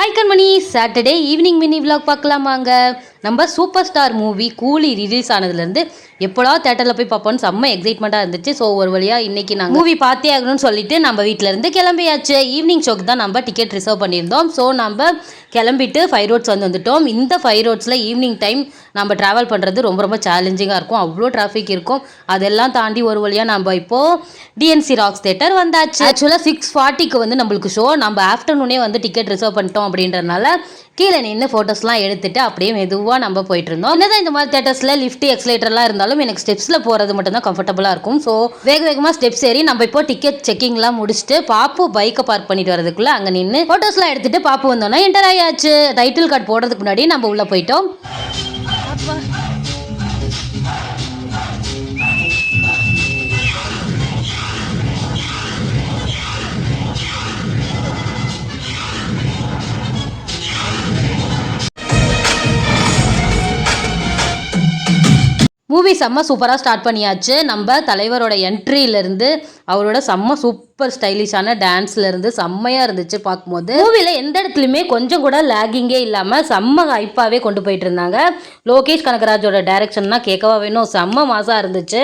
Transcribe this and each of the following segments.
Hi கண்மணி, Saturday evening mini vlog பார்க்கலாமாங்க. நம்ம super star movie கூலி release ஆனதுலேருந்து எப்போடா தேட்டரில் போய் பார்ப்போன்னு செம்ம எக்ஸைட்மெண்ட்டாக இருந்துச்சு. ஸோ ஒரு வழியாக இன்றைக்கி நாங்கள் மூவி பார்த்தே ஆகணும்னு சொல்லிட்டு நம்ம வீட்டிலேருந்து கிளம்பியாச்சு. ஈவினிங் ஷோக்கு தான் நம்ம டிக்கெட் ரிசர்வ் பண்ணியிருந்தோம். ஸோ நம்ம கிளம்பிட்டு 5 ரோட்ஸ் வந்துட்டோம். இந்த 5 ரோட்ஸில் ஈவினிங் டைம் நம்ம ட்ராவல் பண்ணுறது ரொம்ப ரொம்ப சேலஞ்சிங்காக இருக்கும். அவ்வளோ டிராஃபிக் இருக்கும். அதெல்லாம் தாண்டி ஒரு வழியாக நம்ம இப்போது டிஎன்சி ராக்ஸ் தேட்டர் வந்தாச்சு. ஆக்சுவலாக 6:40க்கு வந்து நம்மளுக்கு ஷோ. நம்ம ஆஃப்டர்நூனே வந்து டிக்கெட் ரிசர்வ் பண்ணிட்டோம் அப்படின்றதுனால கீழே நின்று ஃபோட்டோஸ்லாம் எடுத்துட்டு அப்படியே மெதுவாக நம்ம போயிட்டு இருந்தோம். என்னதான் இந்த மாதிரி தேட்டர்ஸில் லிஃப்ட் எக்ஸ்லேட்டர்லாம் இருந்தாலும் எனக்கு ஸ்டெப்ஸில் போகிறது மட்டும்தான் கம்ஃபர்டபுளாக இருக்கும். ஸோ வேகமாக ஸ்டெப்ஸ் ஏறி நம்ம இப்போ டிக்கெட் செக்கிங்லாம் முடிச்சுட்டு பாப்பு பைக்கை பார்க் பண்ணிட்டு வரதுக்குள்ளே அங்கே நின்று ஃபோட்டோஸ்லாம் எடுத்துட்டு பாப்பு வந்தோன்னா என்டர் ஆயாச்சு. டைட்டில் கார்டு போடுறதுக்கு முன்னாடி நம்ம உள்ளே போயிட்டோம். மூவி செம்ம சூப்பராக ஸ்டார்ட் பண்ணியாச்சு. நம்ம தலைவரோட என்ட்ரியிலேருந்து அவரோட செம்ம சூப்பர் ஸ்டைலிஷான டான்ஸ்லேருந்து செம்மையாக இருந்துச்சு. பார்க்கும்போது மூவியில் எந்த இடத்துலையுமே கொஞ்சம் கூட லேகிங்கே இல்லாமல் செம்ம ஹைப்பாகவே கொண்டு போயிட்டு இருந்தாங்க. லோகேஷ் கனகராஜோட டைரக்ஷன்னா கேட்கவா வேணும், செம்ம மாசாக இருந்துச்சு.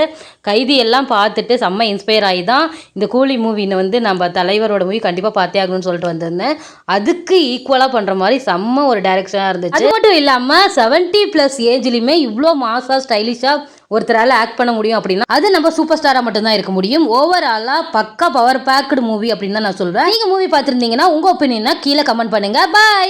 கைதி எல்லாம் பார்த்துட்டு செம்ம இன்ஸ்பயர் ஆகி தான் இந்த கூலி மூவின்னு வந்து நம்ம தலைவரோட மூவி கண்டிப்பாக பார்த்தே ஆகணும்னு சொல்லிட்டு வந்திருந்தேன். அதுக்கு ஈக்குவலாக பண்ணுற மாதிரி செம்ம ஒரு டைரக்ஷனாக இருந்துச்சு. அது மட்டும் இல்லாமல் 70+ ஏஜ்லையுமே இவ்வளோ மாசாக ஸ்டைலிஷாக ஒருத்தரால் ஆக்ட் பண்ண முடியும் அப்படின்னா அது நம்ம சூப்பர் ஸ்டாராக மட்டும்தான் இருக்க முடியும். ஓவராலாக பக்கா பவர் பேக்டு மூவி அப்படின்னு தான் நான் சொல்வேன். நீங்கள் மூவி பார்த்துருந்தீங்கன்னா உங்கள் ஒப்பீனியனை கீழே கமெண்ட் பண்ணுங்கள். பாய்.